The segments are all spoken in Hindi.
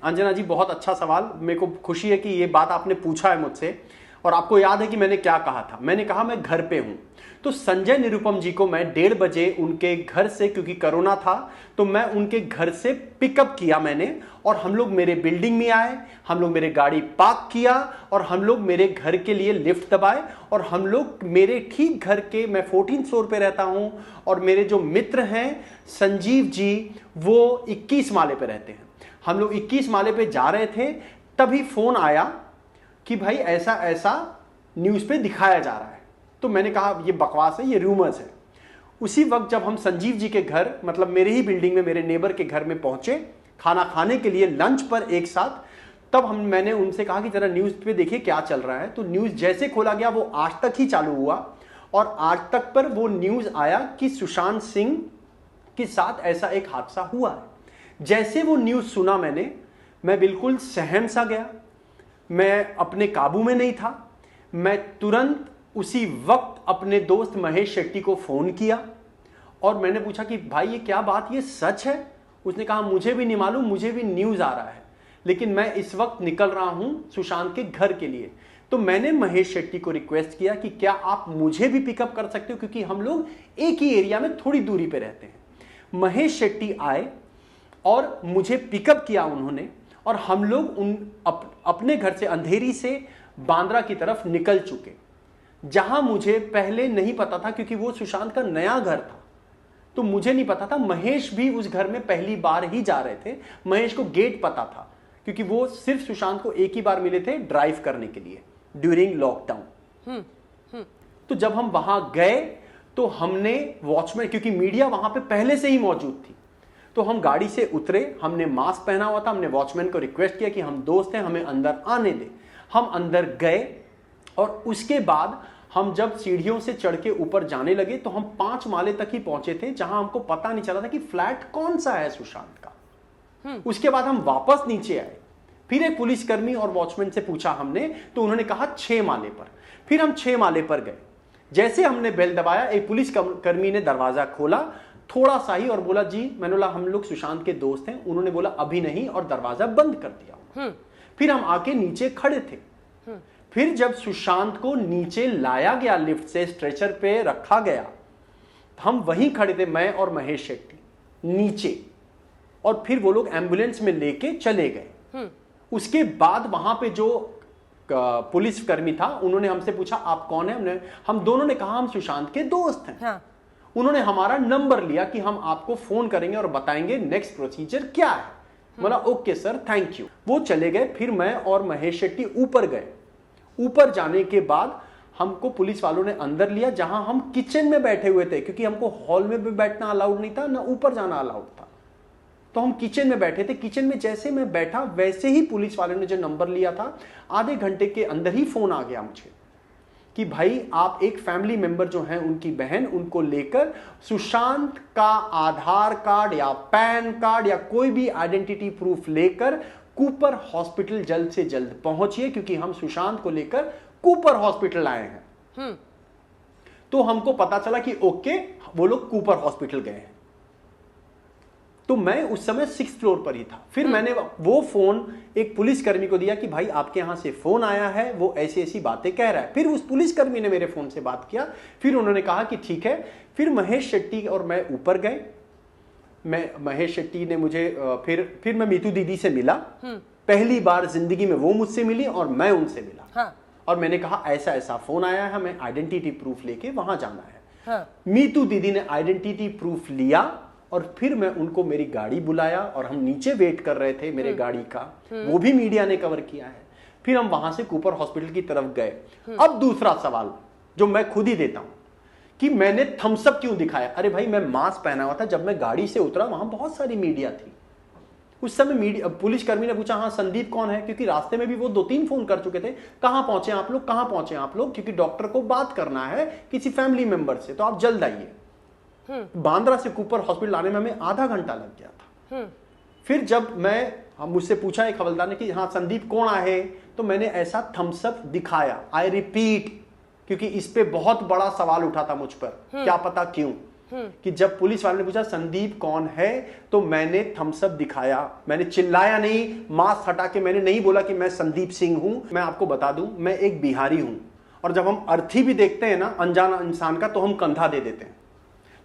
अंजना जी, बहुत अच्छा सवाल। मेरे को खुशी है कि ये बात आपने पूछा है मुझसे। और आपको याद है कि मैंने क्या कहा था? मैंने कहा मैं घर पे हूं। तो संजय निरुपम जी को मैं 1:30 बजे उनके घर से, क्योंकि कोरोना था, तो मैं उनके घर से पिकअप किया मैंने, और हम लोग मेरे बिल्डिंग में आए, हम लोग मेरे गाड़ी पार्क किया, और हम लोग मेरे घर के लिए लिफ्ट दबाए, और हम लोग मेरे ठीक घर के, मैं 14th फ्लोर पे रहता हूं, और मेरे जो मित्र हैं संजीव जी, वो 21 माले पे रहते हैं। हम लोग 21 माले पे जा रहे थे, तभी फोन आया कि भाई ऐसा ऐसा न्यूज पे दिखाया जा रहा है। तो मैंने कहा ये बकवास है, ये रूमर्स है। उसी वक्त जब हम संजीव जी के घर, मतलब मेरे ही बिल्डिंग में मेरे नेबर के घर में पहुंचे खाना खाने के लिए, लंच पर एक साथ, तब मैंने उनसे कहा कि जरा न्यूज पे देखिए क्या चल रहा है। तो न्यूज जैसे खोला गया वो आज तक ही चालू हुआ, और आज तक पर वो न्यूज आया कि सुशांत सिंह के साथ ऐसा एक हादसा हुआ है। जैसे वो न्यूज सुना मैं बिल्कुल सहम सा गया, मैं अपने काबू में नहीं था। मैं तुरंत उसी वक्त अपने दोस्त महेश शेट्टी को फोन किया, और मैंने पूछा कि भाई ये क्या बात, ये सच है? उसने कहा मुझे भी नहीं मालूम, मुझे भी न्यूज आ रहा है, लेकिन मैं इस वक्त निकल रहा हूं सुशांत के घर के लिए। तो मैंने महेश शेट्टी को रिक्वेस्ट किया कि क्या आप मुझे भी पिकअप कर सकते हो, क्योंकि हम लोग एक ही एरिया में थोड़ी दूरी पे रहते हैं। महेश शेट्टी आए और मुझे पिकअप किया उन्होंने, और हम लोग अपने घर से अंधेरी से बांद्रा की तरफ निकल चुके, जहां मुझे पहले नहीं पता था, क्योंकि वो सुशांत का नया घर था, तो मुझे नहीं पता था। महेश भी उस घर में पहली बार ही जा रहे थे। महेश को गेट पता था, क्योंकि वो सिर्फ सुशांत को एक ही बार मिले थे ड्राइव करने के लिए ड्यूरिंग लॉकडाउन। तो जब हम वहां गए तो हमने वॉचमैन, क्योंकि मीडिया वहां पे पहले से ही मौजूद थी, तो हम गाड़ी से उतरे, हमने मास्क पहना हुआ था, हमने वॉचमैन को रिक्वेस्ट किया कि हम दोस्त हैं, हमें अंदर आने दे। हम अंदर गए, और उसके बाद हम जब सीढ़ियों से चढ़ के ऊपर जाने लगे तो हम 5 माले तक ही पहुंचे थे, जहां हमको पता नहीं चला था कि फ्लैट कौन सा है सुशांत का। उसके बाद हम वापस नीचे आए, फिर एक पुलिसकर्मी और वॉचमैन से पूछा हमने, तो उन्होंने कहा 6 माले पर। फिर हम 6 माले पर गए। जैसे हमने बेल दबाया, एक पुलिसकर्मी ने दरवाजा खोला थोड़ा सा ही, और बोला जी, मैंने बोला हम लोग सुशांत के दोस्त हैं। उन्होंने बोला अभी नहीं, और दरवाजा बंद कर दिया। फिर हम आके नीचे खड़े थे। फिर जब सुशांत को नीचे लाया गया, लिफ्ट से स्ट्रेचर पे रखा गया, हम वहीं खड़े थे, मैं और महेश शेट्टी नीचे, और फिर वो लोग एम्बुलेंस में लेके चले गए। उसके बाद वहां पे जो पुलिसकर्मी था, उन्होंने हमसे पूछा आप कौन है? हम दोनों ने कहा हम सुशांत के दोस्त हैं। हाँ। उन्होंने हमारा नंबर लिया कि हम आपको फोन करेंगे और बताएंगे नेक्स्ट प्रोसीजर क्या है। बोला ओके सर, थैंक यू। वो चले गए। फिर मैं और महेश शेट्टी ऊपर गए। ऊपर जाने के बाद हमको पुलिस वालों ने अंदर लिया, जहां हम किचन में बैठे हुए थे, क्योंकि हमको हॉल में भी बैठना अलाउड नहीं था, ना ऊपर जाना अलाउड था। तो हम किचन में बैठे थे। किचन में जैसे मैं बैठा, वैसे ही पुलिस वालों ने जो नंबर लिया था, आधे घंटे के अंदर ही फोन आ गया मुझे कि भाई आप एक फैमिली मेंबर जो हैं, उनकी बहन, उनको लेकर सुशांत का आधार कार्ड या पैन कार्ड या कोई भी आइडेंटिटी प्रूफ लेकर कूपर हॉस्पिटल जल्द से जल्द पहुंचिए, क्योंकि हम सुशांत को लेकर कूपर हॉस्पिटल आए हैं। तो हमको पता चला कि ओके, वो लोग कूपर हॉस्पिटल गए हैं। तो मैं उस समय 6th फ्लोर पर ही था। फिर मैंने वो फोन एक पुलिसकर्मी को दिया कि भाई आपके यहां से फोन आया है, वो ऐसी ऐसी बातें कह रहा है। फिर उस पुलिसकर्मी ने मेरे फोन से बात किया। फिर उन्होंने कहा कि ठीक है। फिर महेश शेट्टी और मैं ऊपर गए। महेश शेट्टी ने मुझे फिर मैं मीतू दीदी से मिला। पहली बार जिंदगी में वो मुझसे मिली और मैं उनसे मिला। हाँ। और मैंने कहा ऐसा ऐसा फोन आया है, हमें आइडेंटिटी प्रूफ लेके वहां जाना है। हाँ। मीतू दीदी ने आइडेंटिटी प्रूफ लिया, और फिर मैं उनको मेरी गाड़ी बुलाया, और हम नीचे वेट कर रहे थे मेरे गाड़ी का। वो भी मीडिया ने कवर किया है। फिर हम वहां से कूपर हॉस्पिटल की तरफ गए। अब दूसरा सवाल जो मैं खुद ही देता हूं कि मैंने थम्स अप क्यों दिखाया। अरे भाई, मैं मास्क पहना हुआ था। जब मैं गाड़ी से उतरा, वहां बहुत सारी मीडिया थी। उस समय मीडिया, पुलिसकर्मी ने पूछा हाँ संदीप कौन है, क्योंकि रास्ते में भी वो 2-3 फोन कर चुके थे, कहां पहुंचे आप लोग, कहां पहुंचे आप लोग, क्योंकि डॉक्टर को बात करना है किसी फैमिली मेंबर से, तो आप जल्द आइए। बांद्रा से कूपर हॉस्पिटल आने में हमें आधा घंटा लग गया था। फिर जब मुझसे पूछा एक हवलदार ने कि हाँ संदीप कौन है, तो मैंने ऐसा थम्स अप दिखाया। आई रिपीट, क्योंकि इस पे बहुत बड़ा सवाल उठा था मुझ पर, क्या पता क्यों। कि जब पुलिस वाले ने पूछा संदीप कौन है, तो मैंने थम्स अप दिखाया, मैंने चिल्लाया नहीं, मास्क हटा के मैंने नहीं बोला कि मैं संदीप सिंह हूं। मैं आपको बता दूं, मैं एक बिहारी हूं, और जब हम अर्थी भी देखते हैं ना अनजान इंसान का, तो हम कंधा दे देते हैं।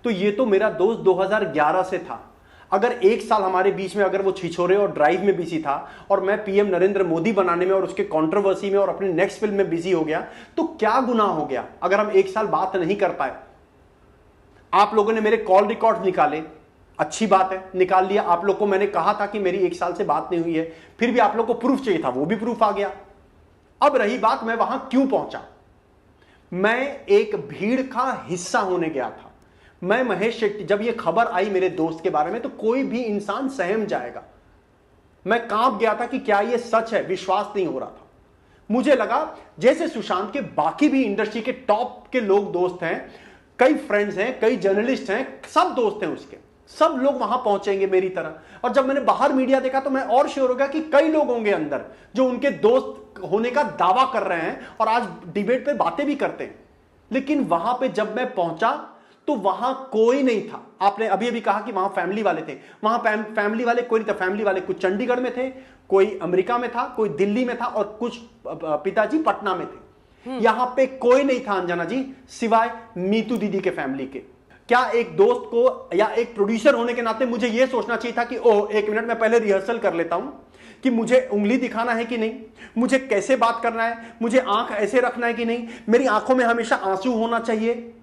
तो ये तो मेरा दोस्त 2011 से था। अगर एक साल हमारे बीच में अगर वो छिछोरे और ड्राइव में बिजी था, और मैं पीएम नरेंद्र मोदी बनाने में और उसके कंट्रोवर्सी में और अपनी नेक्स्ट फिल्म में बिजी हो गया, तो क्या गुनाह हो गया अगर हम एक साल बात नहीं कर पाए। आप लोगों ने मेरे कॉल रिकॉर्ड निकाले, अच्छी बात है, निकाल लिया। आप लोग को मैंने कहा था कि मेरी एक साल से बात नहीं हुई है, फिर भी आप लोग को प्रूफ चाहिए था, वो भी प्रूफ आ गया। अब रही बात मैं वहां क्यों पहुंचा। मैं एक भीड़ का हिस्सा होने गया था। मैं महेश शेट्टी, जब यह खबर आई मेरे दोस्त के बारे में, तो कोई भी इंसान सहम जाएगा। मैं कांप गया था कि क्या यह सच है, विश्वास नहीं हो रहा था। मुझे लगा जैसे सुशांत के बाकी भी इंडस्ट्री के टॉप के लोग दोस्त हैं, कई फ्रेंड्स हैं, कई जर्नलिस्ट हैं, सब दोस्त हैं उसके, सब लोग वहां पहुंचेंगे मेरी तरह। और जब मैंने बाहर मीडिया देखा तो मैं और श्योर हो गया कि कई लोग होंगे अंदर जो उनके दोस्त होने का दावा कर रहे हैं और आज डिबेट पे बातें भी करते हैं। लेकिन वहां पे जब मैं पहुंचा तो वहां कोई नहीं था। आपने अभी अभी कहा कि वहां फैमिली वाले थे, वहां फैमिली वाले कोई नहीं था। फैमिली वाले कुछ चंडीगढ़ में थे, कोई अमेरिका में था, कोई दिल्ली में था, और कुछ पिताजी पटना में थे। यहां पे कोई नहीं था अंजना जी, सिवाय नीतू दीदी के फैमिली के। क्या एक दोस्त को या एक प्रोड्यूसर होने के नाते मुझे यह सोचना चाहिए था कि ओह एक मिनट मैं पहले रिहर्सल कर लेता हूं कि मुझे उंगली दिखाना है कि नहीं, मुझे कैसे बात करना है, मुझे आंख ऐसे रखना है कि नहीं, मेरी आंखों में हमेशा आंसू होना चाहिए,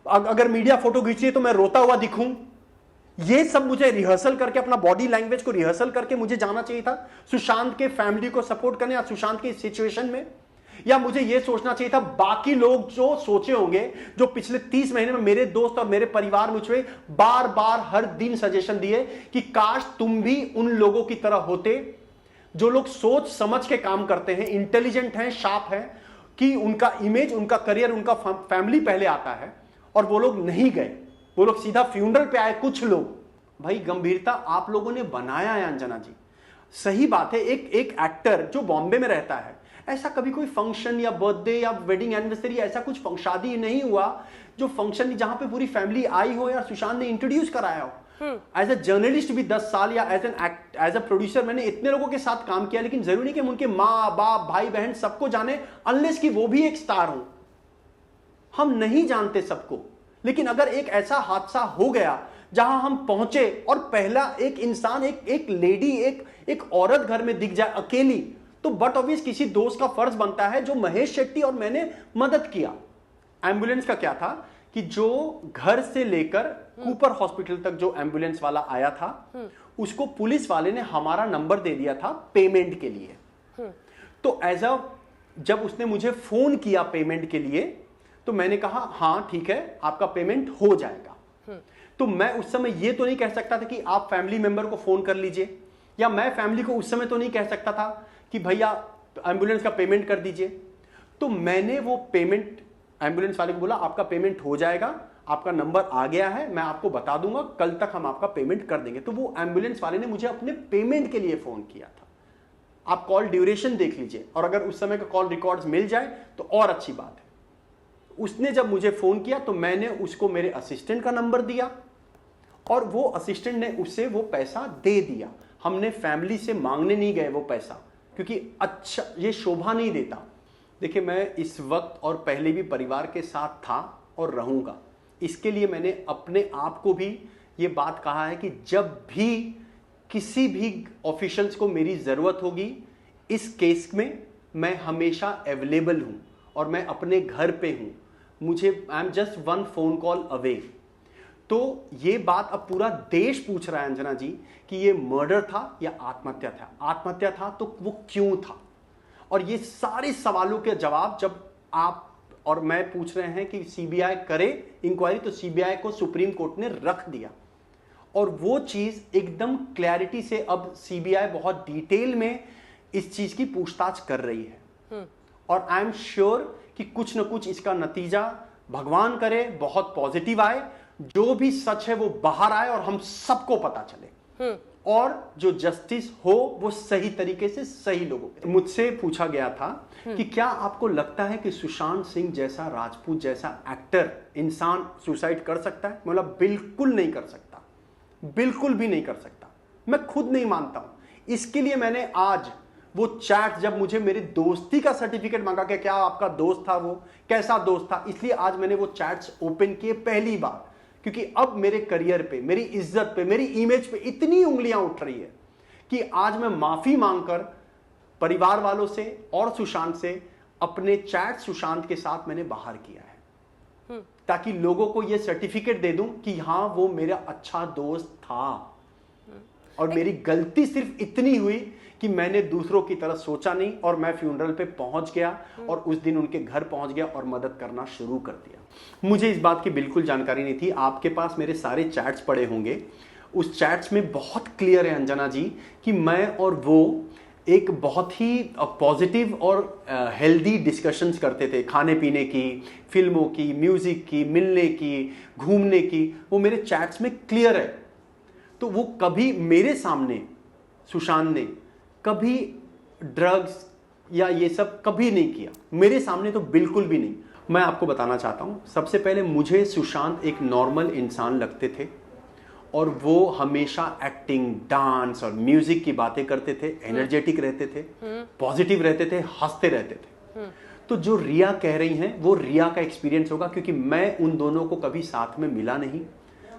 अगर मीडिया फोटो खींची है तो मैं रोता हुआ दिखूं। ये सब मुझे रिहर्सल करके, अपना बॉडी लैंग्वेज को रिहर्सल करके मुझे जाना चाहिए था सुशांत के फैमिली को सपोर्ट करने या सुशांत के सिचुएशन में। या मुझे यह सोचना चाहिए था बाकी लोग जो सोचे होंगे, जो पिछले 30 महीने में मेरे दोस्त और मेरे परिवार मुझे बार बार हर दिन सजेशन दिए कि काश तुम भी उन लोगों की तरह होते जो लोग सोच समझ के काम करते हैं, इंटेलिजेंट हैं, शार्प हैं, कि उनका इमेज, उनका करियर, उनका फैमिली पहले आता है। और वो लोग नहीं गए, वो लोग सीधा फ्यूनरल पे आए। कुछ लोग, भाई गंभीरता आप लोगों ने बनाया है अंजना जी, सही बात है। एक एक्टर जो बॉम्बे में रहता है, ऐसा कभी कोई फंक्शन या बर्थडे या वेडिंग एनिवर्सरी, ऐसा कुछ शादी नहीं हुआ जो फंक्शन जहां पे पूरी फैमिली आई हो या सुशांत ने इंट्रोड्यूस कराया हो। एज ए जर्नलिस्ट भी 10 साल या एज ए प्रोड्यूसर मैंने इतने लोगों के साथ काम किया, लेकिन जरूरी नहीं कि हम उनके माँ बाप भाई बहन सबको जाने, अनलेस कि वो भी एक स्टार हो। हम नहीं जानते सबको, लेकिन अगर एक ऐसा हादसा हो गया जहां हम पहुंचे और पहला एक इंसान, एक लेडी, एक औरत घर में दिख जाए अकेली, तो बट ऑब्वियस किसी दोस्त का फर्ज बनता है, जो महेश शेट्टी और मैंने मदद किया। एम्बुलेंस का क्या था कि जो घर से लेकर कूपर हॉस्पिटल तक जो एम्बुलेंस वाला आया था, उसको पुलिस वाले ने हमारा नंबर दे दिया था पेमेंट के लिए। तो जब उसने मुझे फोन किया पेमेंट के लिए, तो मैंने कहा हां ठीक है, आपका पेमेंट हो जाएगा। तो मैं उस समय ये तो नहीं कह सकता था कि आप फैमिली मेंबर को फोन कर लीजिए, या मैं फैमिली को उस समय तो नहीं कह सकता था कि भैया एम्बुलेंस का पेमेंट कर दीजिए। तो मैंने वो पेमेंट एम्बुलेंस वाले को बोला, आपका पेमेंट हो जाएगा, आपका नंबर आ गया है, मैं आपको बता दूंगा, कल तक हम आपका पेमेंट कर देंगे। तो वो एम्बुलेंस वाले ने मुझे अपने पेमेंट के लिए फोन किया था। आप कॉल ड्यूरेशन देख लीजिए, और अगर उस समय का कॉल रिकॉर्ड्स मिल जाए तो और अच्छी बात है। उसने जब मुझे फोन किया तो मैंने उसको मेरे असिस्टेंट का नंबर दिया, और वो असिस्टेंट ने उससे वो पैसा दे दिया। हमने फैमिली से मांगने नहीं गए वो पैसा, क्योंकि अच्छा ये शोभा नहीं देता। देखिए, मैं इस वक्त और पहले भी परिवार के साथ था और रहूंगा। इसके लिए मैंने अपने आप को भी ये बात कहा है कि जब भी किसी भी ऑफिशियल्स को मेरी जरूरत होगी इस केस में, मैं हमेशा अवेलेबल हूं, और मैं अपने घर पे हूं। मुझे I am just one phone call away. तो ये बात अब पूरा देश पूछ रहा है अंजना जी कि ये मर्डर था या आत्महत्या था। आत्महत्या था तो वो क्यों था, और ये सारे सवालों के जवाब जब आप और मैं पूछ रहे हैं कि सीबीआई करे इंक्वायरी, तो सीबीआई को सुप्रीम कोर्ट ने रख दिया, और वो चीज एकदम क्लैरिटी से अब सीबीआई बहुत डिटेल में इस चीज की पूछताछ कर रही है। और आई एम श्योर कि कुछ न कुछ इसका नतीजा भगवान करे बहुत पॉजिटिव आए, जो भी सच है वो बाहर आए और हम सबको पता चले। और जो जस्टिस हो वो सही तरीके से सही लोगों। मुझसे पूछा गया था कि क्या आपको लगता है कि सुशांत सिंह जैसा राजपूत जैसा एक्टर इंसान सुसाइड कर सकता है? बोला बिल्कुल नहीं कर सकता, बिल्कुल भी नहीं कर सकता। मैं खुद नहीं मानता हूं। इसके लिए मैंने आज वो चैट, जब मुझे मेरी दोस्ती का सर्टिफिकेट मांगा कि क्या आपका दोस्त था, वो कैसा दोस्त था, इसलिए आज मैंने वो चैट्स ओपन किए पहली बार, क्योंकि अब मेरे करियर पे, मेरी इज्जत पे, मेरी इमेज पे इतनी उंगलियां उठ रही है कि आज मैं माफी मांगकर परिवार वालों से और सुशांत से अपने चैट सुशांत के साथ मैंने बाहर किया है, ताकि लोगों को यह सर्टिफिकेट दे दूं कि हां वो मेरा अच्छा दोस्त था। और मेरी गलती सिर्फ इतनी हुई कि मैंने दूसरों की तरह सोचा नहीं और मैं फ्यूनरल पे पहुंच गया और उस दिन उनके घर पहुंच गया और मदद करना शुरू कर दिया। मुझे इस बात की बिल्कुल जानकारी नहीं थी। आपके पास मेरे सारे चैट्स पड़े होंगे, उस चैट्स में बहुत क्लियर है अंजना जी कि मैं और वो एक बहुत ही पॉजिटिव और हेल्दी डिस्कशंस करते थे, खाने पीने की, फिल्मों की, म्यूजिक की, मिलने की, घूमने की। वो मेरे चैट्स में क्लियर है। तो वो कभी मेरे सामने सुशांत ने कभी ड्रग्स या ये सब कभी नहीं किया, मेरे सामने तो बिल्कुल भी नहीं। मैं आपको बताना चाहता हूं, सबसे पहले मुझे सुशांत एक नॉर्मल इंसान लगते थे और वो हमेशा एक्टिंग, डांस और म्यूजिक की बातें करते थे, एनर्जेटिक रहते थे, पॉजिटिव रहते थे, हंसते रहते थे। तो जो रिया कह रही हैं वो रिया का एक्सपीरियंस होगा, क्योंकि मैं उन दोनों को कभी साथ में मिला नहीं,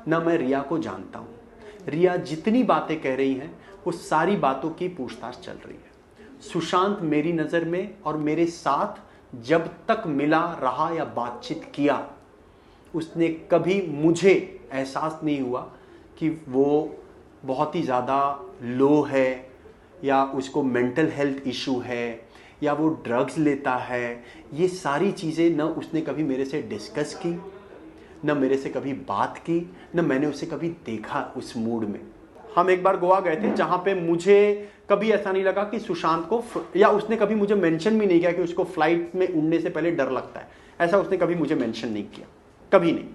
ना मैं रिया को जानता हूं। रिया जितनी बातें कह रही हैं वो सारी बातों की पूछताछ चल रही है। सुशांत मेरी नज़र में और मेरे साथ जब तक मिला रहा या बातचीत किया, उसने कभी मुझे एहसास नहीं हुआ कि वो बहुत ही ज़्यादा लो है या उसको मेंटल हेल्थ इशू है या वो ड्रग्स लेता है। ये सारी चीज़ें न उसने कभी मेरे से डिस्कस की, न मेरे से कभी बात की, न मैंने उसे कभी देखा उस मूड में। हम एक बार गोवा गए थे जहां पे मुझे कभी ऐसा नहीं लगा कि सुशांत को, या उसने कभी मुझे मेंशन भी नहीं किया कि उसको फ्लाइट में उड़ने से पहले डर लगता है। ऐसा उसने कभी मुझे मेंशन नहीं किया, कभी नहीं।